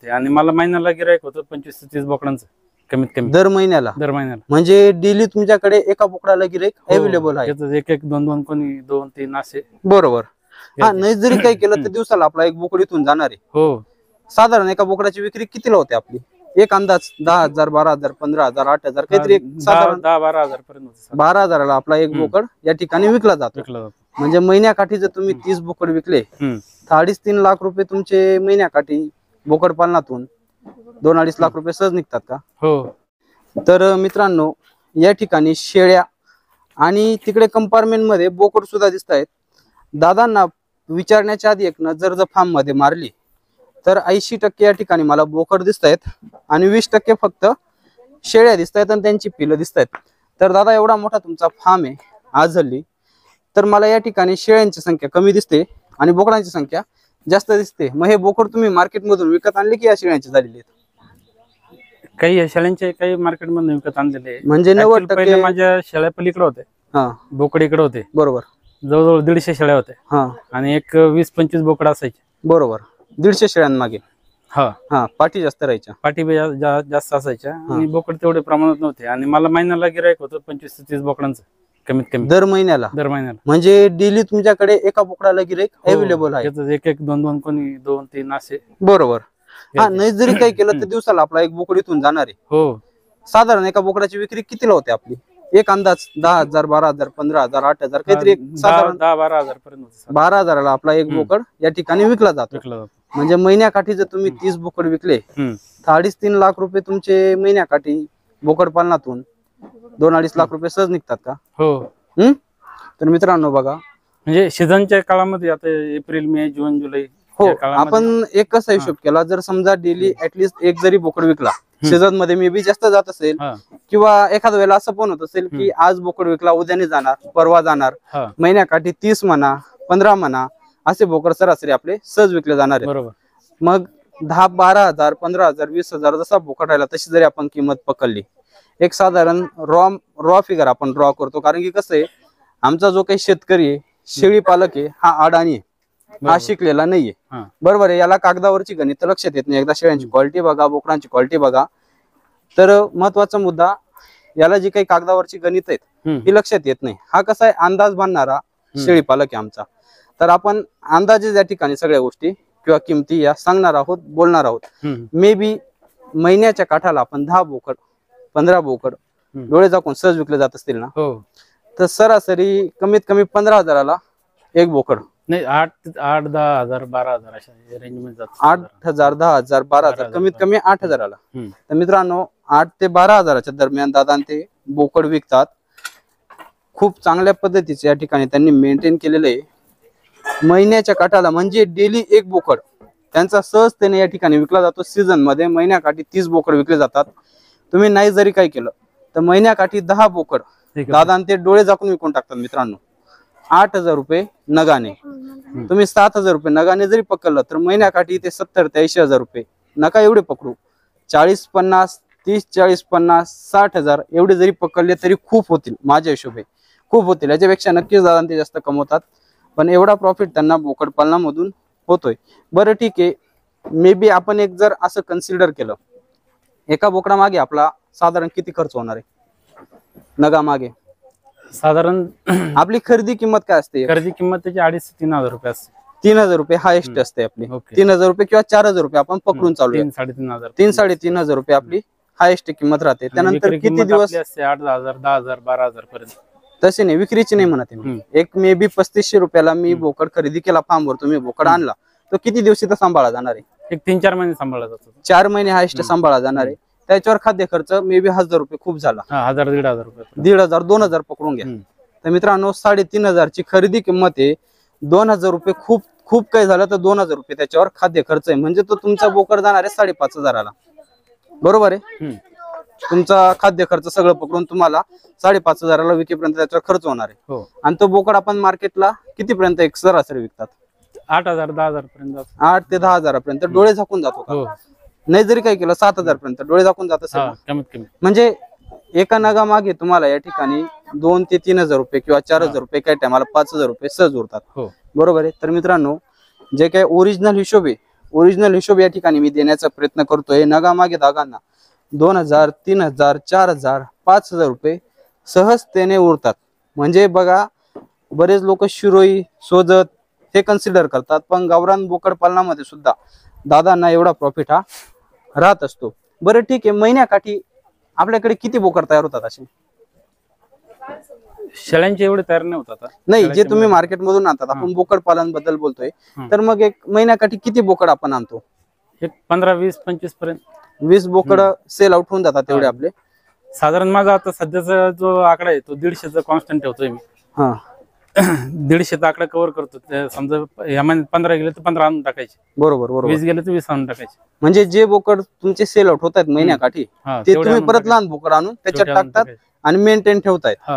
नव्हते आणि मला महिन्याला गिरायक होतं 25 ते 30 बोकडांचं कमीत कमी दर महिन्याला म्हणजे डेली तुमच्याकडे एका बोकडाला गिरायक अवेलेबल आहे? एक एक दोन दोन कोणी 2-3 असे. बरोबर. हा, नाही जरी काही केलं तर दिवसाला आपला एक बोकड इथून जाणार आहे. हो. साधारण एका बोकडाची विक्री कितीला होते आपली? एक अंदाज 10,000, 12,000, 15,000, 8,000 काहीतरी साधारण 10-12,000 पर्यंत. 12,000ला आपला एक बोकड या ठिकाणी विकला जातो. म्हणजे महिन्याकाठी जर तुम्ही 30 बोकड विकले तर 3.5 लाख रुपये तुमचे महिन्याकाठी बोकड पालनातून 2-2.5 लाख रुपये सहज निघतात का? हो. तर मित्रांनो, या ठिकाणी शेळ्या आणि तिकडे कंपार्टमेंट मध्ये बोकड सुद्धा दिसत आहेत. दादांना विचारण्याच्या आधी एक नजर जर फार्म मध्ये मारली तर 80% या ठिकाणी मला बोकड दिसत आहेत आणि 20% फक्त शेळ्या दिसत आहेत आणि त्यांची पिलं दिसत आहेत. तर दादा, एवढा मोठा तुमचा फार्म आहे आज हल्ली, तर मला या ठिकाणी शेळ्यांची संख्या कमी दिसते आणि बोकडांची संख्या जास्त दिसते. मग हे बोकड तुम्ही मार्केट मधून विकत आणले की या शेळ्यांची झालेली आहेत? काही शेळ्यांचे काही मार्केट मधून विकत आणलेले. म्हणजे 90% माझ्या शेळ्या पलीकडे होते, बोकड इकडे होते. बरोबर. जवळजवळ 150 शेळ्या होत्या आणि एक 20-25 बोकड असायचे. बरोबर. 150 शेळ्यांमागे पाठी जास्त राहायच्या, पाठी जास्त असायच्या आणि बोकड तेवढे प्रमाणात नव्हते आणि मला महिन्याला गिरायक होतं 25 ते 30 बोकडांचं कमीत कमी. दर महिन्याला म्हणजे डेली तुमच्याकडे एका बोकडाला गिरायक अवेलेबल आहे? एक एक दोन दोन कोणी 2-3 असे. बरोबर. हा, नाही जरी काही केलं तर दिवसाला आपला एक बोकड इथून जाणार आहे. हो. साधारण एका बोकडाची विक्री कितीला होते आपली? एक अंदाज 10,000, 12,000, 15,000, 8,000 काहीतरी साधारण 10-12,000 पर्यंत. 12,000ला आपला एक बोकड या ठिकाणी विकला जातो. म्हणजे महिन्याकाठी जर तुम्ही 30 बोकड विकले तर 3.5 लाख रुपये तुमचे महिन्याकाठी बोकड पालनातून 2-2.5 लाख रुपये सहज निघतात का? हो. तर मित्रांनो बघा, म्हणजे सीझनच्या काळामध्ये आता एप्रिल, मे, जून, जुलै. हो, आपण एक कसा हिशोब केला, जर समजा डेली ऍटलिस्ट एक जरी बोकड विकला, सीझन मध्ये मे बी जास्त जात असेल किंवा एखाद्या वेळेला असं पण होत असेल की आज बोकड विकला, उद्याने जाणार, परवा जाणार, महिन्याकाठी 30 म्हणा, 15 म्हणा असे बोकड सरासरी आपले सहज विकले जाणार आहे. बरोबर. मग 10,000, 12,000, 15,000, 20,000 जसा बोकड राहिला तशी जरी आपण किंमत पकडली, एक साधारण रॉ फिगर आपण ड्रॉ करतो. कारण की कसं आहे, आमचा जो काही शेतकरी आहे, शेळी पालक आहे, हा अडाणी आहे, हा शिकलेला नाहीये. बरोबर आहे. याला कागदावरची गणित लक्षात येत नाही. एकदा शेळ्यांची क्वालिटी बघा, बोकडांची क्वालिटी बघा. तर महत्वाचा मुद्दा, याला जी काही कागदावरची गणित आहेत ती लक्षात येत नाही. हा कसा आहे, अंदाज बांधणारा शेळी पालक आहे आमचा. तर आपण अंदाजे या ठिकाणी सगळ्या गोष्टी किंवा किमती या सांगणार आहोत, बोलणार आहोत. मे बी महिन्याच्या काठाला आपण 10 बोकड, 15 बोकड डोळे झाकून सहज विकले जात असतील ना, तर सरासरी कमीत कमी 15,000ला एक बोकड. नाही, 8-10,000, 12,000 अशा रेंज मध्ये जातात. 8,000, 10,000, 12,000, कमीत कमी 8,000ला. तर मित्रांनो, 8 ते 12,000च्या दरम्यान दादा ते बोकड विकतात. खूप चांगल्या पद्धतीचे या ठिकाणी त्यांनी मेंटेन केलेलं आहे. महिन्याच्या काठाला म्हणजे डेली एक बोकड त्यांचा सहजतेने या ठिकाणी विकला जातो. सीझन मध्ये महिन्याकाठी 30 बोकड विकले जातात. तुम्ही नाही जरी काय केलं तर महिन्याकाठी 10 बोकड दादा ते डोळे झाकून विकून टाकतात. मित्रांनो, 8,000 रुपये नगाने. तुम्ही 7,000 रुपये नगाने जरी पकडलं तर महिन्याकाठी ते 70 ते 80,000 रुपये. नका एवढे पकडू, 40-50, 30-40-50, 60,000 एवढे जरी पकडले तरी खूप होतील. माझ्या हिशोबे खूप होतील. याच्यापेक्षा नक्कीच दादा ते जास्त कमवतात, पण एवढा प्रॉफिट त्यांना बोकड पालनामधून होतोय. बरं ठीक आहे, मे बी आपण एक जर असं कन्सिडर केलं, एका बोकडा मागे आपला साधारण किती खर्च होणार आहे नगा मागे? साधारण आपली खरेदी किंमत काय असते? खरेदी किंमत त्याची 2,500-3,000 रुपये असते. 3,000 रुपये हायेस्ट असते आपली. 3,000 रुपये किंवा 4,000 रुपये आपण पकडून चालू. 3,000-3,500 रुपये आपली हायेस्ट किंमत राहते. त्यानंतर किती दिवस? 8,000, 10,000, 12,000 पर्यंत. तसे नाही, विक्रीची नाही म्हणत मी. एक मे बी 3500 रुपयाला मी बोकड खरेदी केला, फार्मवर तुम्ही बोकड आणला, तो किती दिवस इथं सांभाळा जाणार आहे? एक 3-4 महिने सांभाळला जातो. 4 महिने हायेस्ट सांभाळा जाणार आहे. त्याच्यावर खाद्य खर्च मे बी 1,000 रुपये खूप झाला. 1,000-1,500 रुपये, 1,500, 2,000 पकडून घ्या. तर मित्रांनो, 3,500 ची खरेदी किंमत आहे. 2,000 रुपये खूप खूप काही झालं तर 2,000 रुपये त्याच्यावर खाद्य खर्च आहे. म्हणजे तो तुमचा बोकड जाणार आहे 5,500ला. बरोबर आहे. तुमचा खाद्य खर्च सगळं पकडून तुम्हाला 5,500ला विकेपर्यंत त्याच्यावर खर्च होणार आहे. आणि तो बोकड आपण मार्केटला कितीपर्यंत एक सरासरी विकतात? 8,000-10,000 पर्यंत. 8 ते 10,000 पर्यंत डोळे झाकून जातो. नाही जरी काही केलं 7,000 पर्यंत डोळे झाकून जात असेल कमीत कमी. म्हणजे एका नगा मागे तुम्हाला या ठिकाणी 2 ते 3,000 रुपये किंवा 4,000 रुपये, काही टायमाला 5,000 रुपये सहज उरतात. बरोबर आहे. तर मित्रांनो, जे काही ओरिजिनल हिशोब आहे, ओरिजिनल हिशोब या ठिकाणी मी देण्याचा प्रयत्न करतोय. नगामागे दागांना 2000, 3000, 4000, 5000 रुपये सहजतेने उरतात. म्हणजे बघा, बरेच लोक शिरोई, सोजत हे कन्सिडर करतात, पण गावरान बोकड पालनामध्ये सुद्धा दादांना एवढा प्रॉफिट हा राहत असतो. बरं ठीक आहे, महिन्याकाठी आपल्याकडे किती बोकड तयार होतात असे? शेळ्यांचे एवढे तयार नाही होत आता. नाही, जे तुम्ही मार्केट मधून आणतात, आपण बोकड पालन बद्दल बोलतोय, तर मग एक महिन्याकाठी किती बोकड आपण आणतो? एक 15, 20, 25 पर्यंत. 20 बोकड सेल आउट होऊन जातात तेवढे आपले. साधारण माझा आता सध्याचा जो आकडा आहे तो 150चा कॉन्स्टंट ठेवतोय मी. हा 150चा आकडा कव्हर करतो. समजा या महिन्यात 15 गेले तर 15 आणून टाकायचे, बरोबर बरोबर. 20 गेले तर 20 आणून टाकायचे. म्हणजे जे बोकड तुमचे सेल आउट होत आहेत महिन्याकाठी, ते तुम्ही परत लहान बोकड आणून त्याच्यात टाकतात आणि मेंटेन ठेवतायत.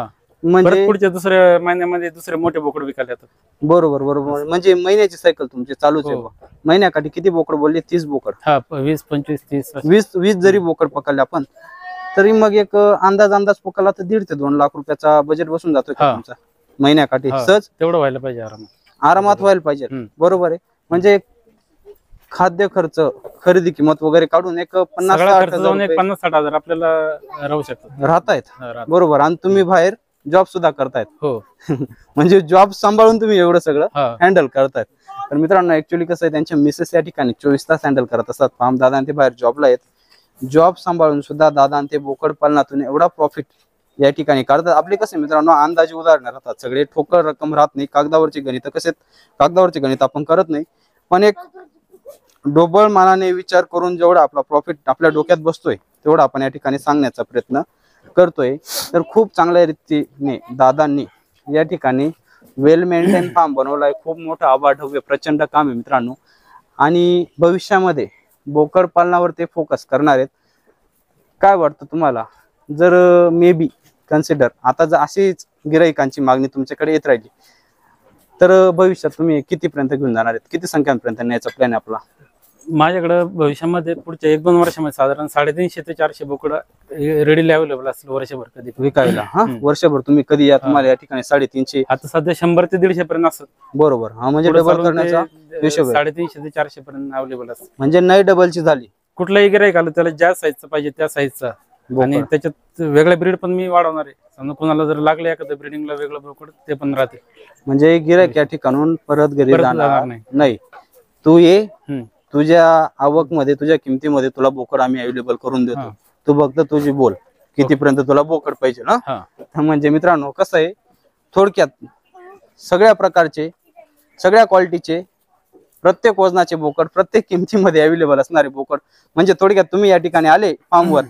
म्हणजे पुढच्या दुसऱ्या महिन्यामध्ये दुसरे मोठे बोकड विकायला येतात. बरोबर बरोबर. म्हणजे महिन्याची सायकल तुमची चालूच आहे. महिन्याकाठी किती बोकड बोलले? 30 बोकड. 20, 25, 30, 20 जरी बोकड पकडले आपण, तरी मग एक अंदाज पकडला तर 1.5 ते 2 लाख रुपयाचा बजेट बसून जातोय का तुमचा महिन्याकाठी? सहज तेवढं व्हायला पाहिजे, आरामात व्हायला पाहिजे. बरोबर आहे. म्हणजे खाद्य खर्च, खरेदी किंमत वगैरे काढून एक 50-60 हजार आपल्याला राहू शकतात, राहतायत. बरोबर. आणि तुम्ही बाहेर जॉब सुद्धा करतायत. हो म्हणजे जॉब सांभाळून तुम्ही एवढं सगळं हँडल करतायत. तर मित्रांनो, ऍक्च्युअली कसं आहे, त्यांच्या मिसेस या ठिकाणी 24 तास हँडल करत असतात फार्म. दादा ते बाहेर जॉबला आहेत. जॉब सांभाळून सुद्धा दादा ते बोकड पालनातून एवढा प्रॉफिट या ठिकाणी काढतात. आपले कसे मित्रांनो, अंदाजे उदाहरण राहतात, सगळे ठोकर रक्कम राहत नाही. कागदावरची गणित कसे, कागदावरचे गणित आपण करत नाही, पण एक डोबल मानाने विचार करून जेवढा आपला प्रॉफिट आपल्या डोक्यात बसतोय तेवढा आपण या ठिकाणी सांगण्याचा प्रयत्न करतोय. तर खूप चांगल्या रीतीने दादांनी या ठिकाणी वेल मेंटेन फार्म बनवलाय. खूप मोठा आबाढव्य प्रचंड काम आहे मित्रांनो. आणि भविष्यामध्ये बोकड पालनावर ते फोकस करणार आहेत. काय वाटतं तुम्हाला, जर मे बी कन्सिडर आता जर अशीच गिराईकांची मागणी तुमच्याकडे येत राहिली तर भविष्यात तुम्ही कितीपर्यंत घेऊन जाणार आहेत? किती संख्यांपर्यंत न्यायचा प्लॅन आहे आपला? माझ्याकडे भविष्यामध्ये पुढच्या 1-2 वर्षामध्ये साधारण 350 ते 400 बोकड रेडीली अवेलेबल असतील वर्षभर कधी विकायला. वर्षभर तुम्ही कधी या, तुम्हाला या ठिकाणी 350, आता सध्या 100 ते 150 पर्यंत असत. बरोबर. हा म्हणजे डबल करण्याचा हिशोब 350 ते 400 पर्यंत अवेलेबल असत. म्हणजे नाही डबलची झाली. कुठलाही गिराईक आलं त्याला ज्या साईजचा पाहिजे त्या साईजचा, आणि त्याच्यात वेगळ्या ब्रीड पण मी वाढवणार आहे. समजा कोणाला जर लागले एखाद्या ब्रीडिंगला वेगळं बोकड, ते पण राहते. म्हणजे गिराईक या ठिकाणून परत घरी जाणार नाही. तू ये, तुझ्या आवक मध्ये, तुझ्या किमतीमध्ये तुला बोकड आम्ही अवेलेबल करून देतो. तू फक्त तुझी बोल कितीपर्यंत तुला बोकड पाहिजे ना. म्हणजे मित्रांनो कसं आहे, थोडक्यात सगळ्या प्रकारचे, सगळ्या क्वालिटीचे, प्रत्येक वजनाचे बोकड, प्रत्येक किमतीमध्ये अवेलेबल असणारे बोकड. म्हणजे थोडक्यात तुम्ही या ठिकाणी आले फार्मवर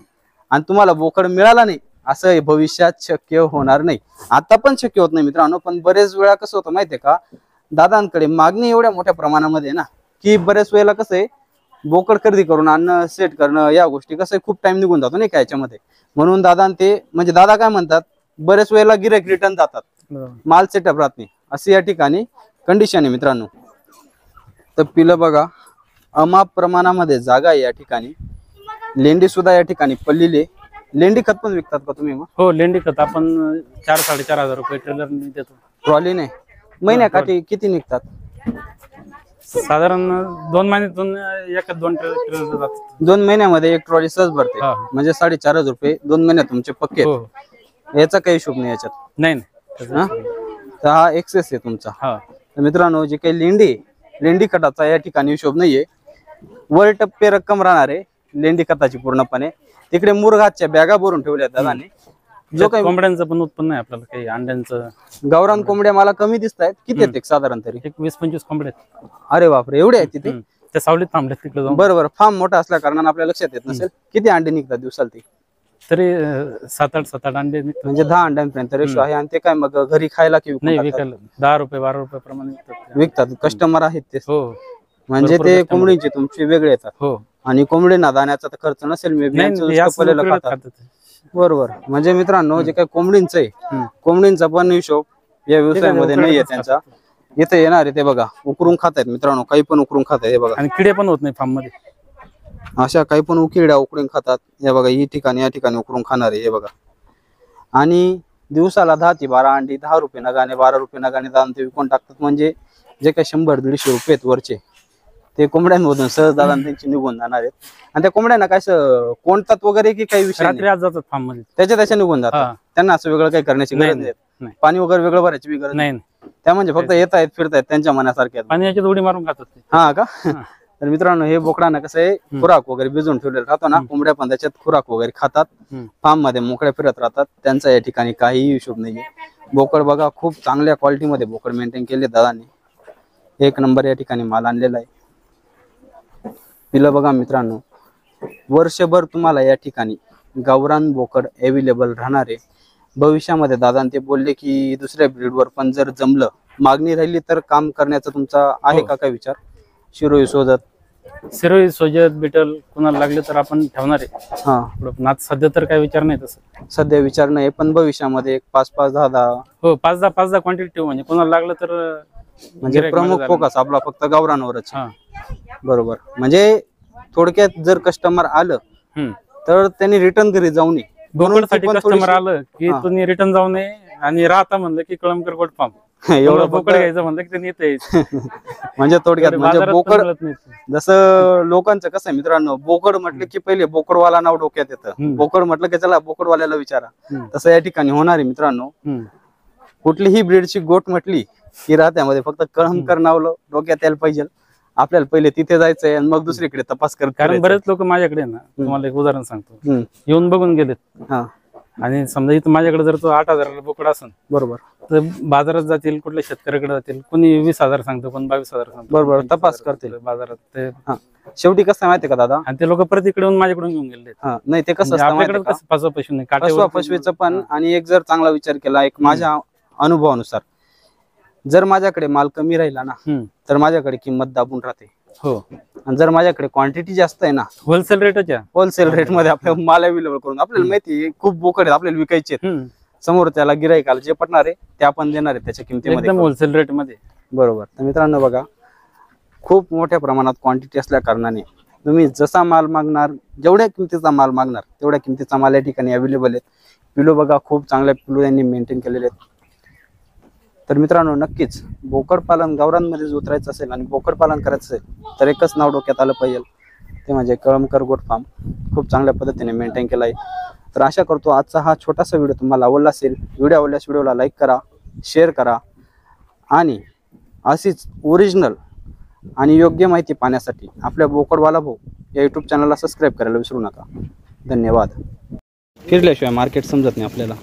आणि तुम्हाला बोकड मिळाला नाही असं भविष्यात शक्य होणार नाही. आता पण शक्य होत नाही मित्रांनो. पण बरेच वेळा कसं होतं माहितीये का, दादांकडे मागणी एवढ्या मोठ्या प्रमाणामध्ये ना, की बऱ्याच वेळेला कसं आहे, बोकड खरेदी करून आणणं, सेट करणं, या गोष्टी कसं आहे, खूप टाइम निघून जातो नाही का याच्यामध्ये. म्हणून दादा ते, म्हणजे दादा काय म्हणतात, बरेच वेळेला गिराईक रिटर्न जातात, माल सेटअप राहत नाही, अशी या ठिकाणी कंडिशन आहे मित्रांनो. तर पिलं बघा, अमाप प्रमाणामध्ये जागा आहे या ठिकाणी. लेंडी सुद्धा या ठिकाणी पडलेली. लेंडी खत पण विकतात का तुम्ही? हो, लेंडी खत आपण 4-4.5 हजार रुपये ट्रेलर देतो. ट्रॉलीने महिन्याकाठी किती निघतात? साधारण 2 महिन्यातून 1-2 ट्रेलर जातात. 2 महिन्यामध्ये एक ट्रॉली सहज भरते. म्हणजे 4.5 रुपये 2 महिन्यात तुमचे पक्के. याचा काही हिशोब नाही याच्यात. नाही. तर हा एक्सेस आहे तुमचा. तर मित्रांनो, जे काही लेंडी खताचा या ठिकाणी हिशोब नाहीये. वर टप्पे रक्कम राहणार आहे लेंडी खताची पूर्णपणे. तिकडे मुरघाच्या बॅगा भरून ठेवल्या दादाने. जो काही कोंबड्यांचं पण उत्पन्न आहे आपल्याला, काही अंड्यांचं. गावरान कोंबड्या मला कमी दिसत आहेत. किती आहेत साधारण तरी? 20-25 कोंबड्या आहेत. अरे बापरे, एवढे आहेत तिथे? त्या सावलीत थांबल्यात तिकडे जाऊन. बरोबर. फार्म मोठा असल्या कारणाने आपल्या लक्षात येत नसेल. किती अंडे निघतात दिवसाला ते? तरी 7-8 अंडे निघतात. म्हणजे 10 अंड्यांपर्यंत रेशो आहे. आणि ते काय मग घरी खायला की नाही, विकायला 10 रुपये 12 रुपये प्रमाणे विकतात. कस्टमर आहेत ते. हो, म्हणजे ते कोंबडींचे तुमचे वेगळे येतात. हो. आणि कोंबडींना दाण्याचा तर खर्च नसेल मे बी. बरोबर. म्हणजे मित्रांनो, जे काही कोंबडींचं आहे, कोंबडींचा पण हिशोब या व्यवसायामध्ये नाहीये त्यांचा. इथे येणार आहे ते बघा, उकरून खात आहेत मित्रांनो, काही पण उकरून खात आहेत. हे बघा, आणि किडे पण होत नाही फार्म मध्ये. अशा काही पण उकिरड्या उकरून खातात. हे बघा, ही ठिकाणी या ठिकाणी उकरून खाणार आहे. हे बघा. आणि दिवसाला 10 ते 12 अंडी 10 रुपये नगाने, 12 रुपये नगाने दान ते विकून टाकतात. म्हणजे जे काही 100-150 रुपये वरचे, ते कोंबड्यांमधून सहज दादा त्यांची निघून जाणार आहेत. आणि त्या कोंबड्यांना काय कोणतात वगैरे की काही विषय नाही? रात्री आज जातात फार्म मध्ये. त्याच्या निघून जातात. हा. त्यांना असं वेगळं काही करण्याची गरज नाही. नाही. पाणी वगैरे वेगळं भरायची बी गरज नाही त्या म्हणजे फक्त येत आहेत फिरतायत त्यांच्या मनासारखे. पाणी याच्यात उडी मारून खातात ते. हा का? तर मित्रांनो हे बोकडांना कसं आहे खुराक वगैरे भिजवून ठेवलेला राहतो ना, कोंबड्या पण त्याच्यात खुराक वगैरे खातात, फार्म मध्ये मोकळ्या फिरत राहतात. त्यांचा या ठिकाणी काहीही हिशोब नाहीये. बोकड बघा खूप चांगल्या क्वालिटीमध्ये बोकड मेंटेन केले दादांनी. एक नंबर या ठिकाणी माल आणलेला आहे. पिलं बघा मित्रांनो, वर्षभर तुम्हाला या ठिकाणी गावरान बोकड अवेलेबल राहणार आहे. भविष्यामध्ये दादा ते बोलले की दुसऱ्या ब्रीडवर पण जर जमलं, मागणी राहिली तर काम करण्याचा तुमचा आहे का काय विचार? शिरोई सिरोई सोजत बिटल कुणाला लागले तर आपण ठेवणार आहे. हा, सध्या तर काय विचार नाही तसं. सध्या विचार नाही, पण भविष्यामध्ये एक 5-5, 10-10 हो 5-10 क्वांटिटी ठेवू, म्हणजे कोणाला लागलं तर म्हणजे प्रमुख फोकस आपला फक्त गावरानवरच. बरोबर. म्हणजे थोडक्यात जर कस्टमर आलं तर त्यांनी रिटर्न घरी जाऊ नये. बोकडसाठी कस्टमर आलं की तुम्ही रिटर्न जाऊ नये, आणि राहता म्हणलं की कळमकर गोट फार्म एवढं बोकड घ्यायचं म्हणलं की त्यांनी येते. म्हणजे थोडक्यात म्हणजे बोकड जसं लोकांचं कसं आहे मित्रांनो, बोकड म्हटलं की पहिले बोकडवाला नाव डोक्यात येतं. बोकड म्हटलं की चला बोकडवाल्याला विचारा. तसं या ठिकाणी होणार आहे मित्रांनो. कुठलीही ब्रीडची गोट म्हटली की राहत्यामध्ये फक्त कळमकर नाव डोक्यात यायला पाहिजे. आपल्याला पहिले तिथे जायचंय आणि मग दुसरीकडे तपास करत. कारण बरेच लोक माझ्याकडे ना, तुम्हाला एक उदाहरण सांगतो, येऊन बघून गेलेत. आणि समजा इथं माझ्याकडे जर तो 8,000 बोकड असेल, बरोबर, तर बाजारात जातील, कुठल्या शेतकऱ्याकडे जातील, कोणी 20,000 सांगतो, कोणी 22,000 सांगतो. बरोबर, तपास करतील बाजारात. ते शेवटी कसं माहितीये का दादा, आणि ते लोक परत इकडे येऊन माझ्याकडून घेऊन गेले. नाही ते कसं आपल्याकडे फसवा पशु नाही, काटेवा पशुचं पण. आणि एक जर चांगला विचार केला, एक माझ्या अनुभवानुसार, जर माझ्याकडे माल कमी राहिला ना तर माझ्याकडे किंमत दाबून राहते. हो. आणि जर माझ्याकडे क्वांटिटी जास्त आहे ना, होलसेल रेटच्या होलसेल रेट मध्ये आपल्याला माल अवेलेबल करून, आपल्याला माहिती आहे खूप बोकड आपल्याला विकायचे आहेत, समोर त्याला गिराईकाला जे पटणार आहे ते आपण देणार आहे त्याच्या किमतीमध्ये, एकदम होलसेल रेट मध्ये. बरोबर. तर मित्रांनो बघा, खूप मोठ्या प्रमाणात क्वांटिटी असल्या कारणाने तुम्ही जसा माल मागणार, जेवढ्या किमतीचा माल मागणार तेवढ्या किमतीचा माल या ठिकाणी अवेलेबल आहे. पिलो बघा, खूप चांगल्या पिलो यांनी मेंटेन केलेले आहेत. तर मित्रांनो नक्कीच बोकड पालन गावरांमध्ये उतरायचं असेल आणि बोकड पालन करायचं असेल तर एकच नाव डोक्यात आलं पाहिजे, ते म्हणजे कळमकर गोट फार्म. खूप चांगल्या पद्धतीने मेंटेन केला आहे. तर आशा करतो आजचा हा छोटासा व्हिडिओ तुम्हाला आवडला असेल. व्हिडिओ आवडल्यास व्हिडिओला लाईक करा, शेअर करा, आणि अशीच ओरिजिनल आणि योग्य माहिती पाहण्यासाठी आपल्या बोकडवाला भाऊ या यूट्यूब चॅनलला सबस्क्राईब करायला विसरू नका. धन्यवाद. फिरल्याशिवाय मार्केट समजत नाही आपल्याला.